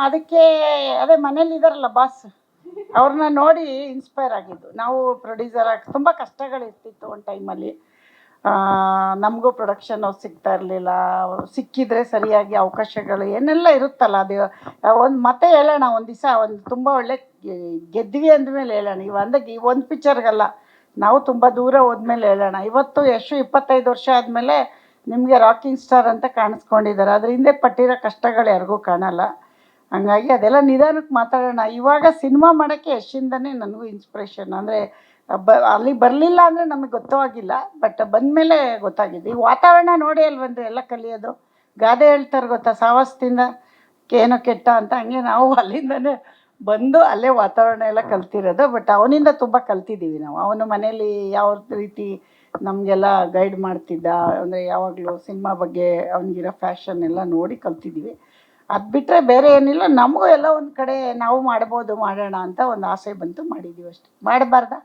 ಅದಕ್ಕೆ ಅದೇ ಮನೇಲಿ ಇದಾರಲ್ಲ ಬಾಸ್, ಅವ್ರನ್ನ ನೋಡಿ ಇನ್ಸ್ಪೈರ್ ಆಗಿದ್ದು. ನಾವು ಪ್ರೊಡ್ಯೂಸರ್ ಆಗಿ ತುಂಬ ಕಷ್ಟಗಳಿರ್ತಿತ್ತು ಒಂದು ಟೈಮಲ್ಲಿ. ನಮಗೂ ಪ್ರೊಡಕ್ಷನ್ ಅವ್ರು ಸಿಗ್ತಾ ಇರಲಿಲ್ಲ. ಸಿಕ್ಕಿದ್ರೆ ಸರಿಯಾಗಿ ಅವಕಾಶಗಳು ಏನೆಲ್ಲ ಇರುತ್ತಲ್ಲ, ಅದು ಒಂದು ಮತ್ತೆ ಹೇಳೋಣ ಒಂದು ದಿವಸ, ಒಂದು ತುಂಬ ಒಳ್ಳೆ ಗೆದ್ವಿ ಅಂದಮೇಲೆ ಹೇಳೋಣ. ಈ ಒಂದು ಪಿಕ್ಚರ್ಗಲ್ಲ, ನಾವು ತುಂಬ ದೂರ ಹೋದ್ಮೇಲೆ ಹೇಳೋಣ. ಇವತ್ತು ಯಶು 25 ವರ್ಷ ಆದಮೇಲೆ ನಿಮಗೆ ರಾಕಿಂಗ್ ಸ್ಟಾರ್ ಅಂತ ಕಾಣಿಸ್ಕೊಂಡಿದ್ದಾರೆ. ಅದ್ರ ಹಿಂದೆ ಪಟ್ಟಿರೋ ಕಷ್ಟಗಳು ಯಾರಿಗೂ ಕಾಣಲ್ಲ. ಹಂಗಾಗಿ ಅದೆಲ್ಲ ನಿಧಾನಕ್ಕೆ ಮಾತಾಡೋಣ. ಇವಾಗ ಸಿನಿಮಾ ಮಾಡೋಕ್ಕೆ ಯಶಿಂದನೇ ನನಗೂ ಇನ್ಸ್ಪಿರೇಷನ್. ಅಂದರೆ ಅಲ್ಲಿ ಬರಲಿಲ್ಲ ಅಂದರೆ ನಮಗೆ ಗೊತ್ತಾಗಿಲ್ಲ, ಬಟ್ ಬಂದಮೇಲೆ ಗೊತ್ತಾಗಿದೆ. ಈ ವಾತಾವರಣ ನೋಡಿ ಅಲ್ಲಿ ಬಂದರೆ ಎಲ್ಲ ಕಲಿಯೋದು. ಗಾದೆ ಹೇಳ್ತಾರೆ ಗೊತ್ತಾ, ಸಾವಾಸದಿಂದ ಏನೋ ಕೆಟ್ಟ ಅಂತ. ಹಂಗೆ ನಾವು ಅಲ್ಲಿಂದನೇ ಬಂದು ಅಲ್ಲೇ ವಾತಾವರಣ ಎಲ್ಲ ಕಲ್ತಿರೋದು. ಬಟ್ ಅವನಿಂದ ತುಂಬ ಕಲ್ತಿದ್ದೀವಿ ನಾವು. ಅವನು ಮನೇಲಿ ಯಾವ ರೀತಿ ನಮಗೆಲ್ಲ ಗೈಡ್ ಮಾಡ್ತಿದ್ದ, ಅಂದರೆ ಯಾವಾಗಲೂ ಸಿನಿಮಾ ಬಗ್ಗೆ ಅವನಿಗಿರೋ ಫ್ಯಾಷನ್ ಎಲ್ಲ ನೋಡಿ ಕಲ್ತಿದ್ದೀವಿ. ಅದು ಬಿಟ್ಟರೆ ಬೇರೆ ಏನಿಲ್ಲ. ನಮಗೂ ಎಲ್ಲ ಒಂದು ಕಡೆ ನಾವು ಮಾಡ್ಬೋದು, ಮಾಡೋಣ ಅಂತ ಒಂದು ಆಸೆ ಬಂತು, ಮಾಡಿದ್ದೀವಿ ಅಷ್ಟೇ. ಮಾಡಬಾರ್ದಾ?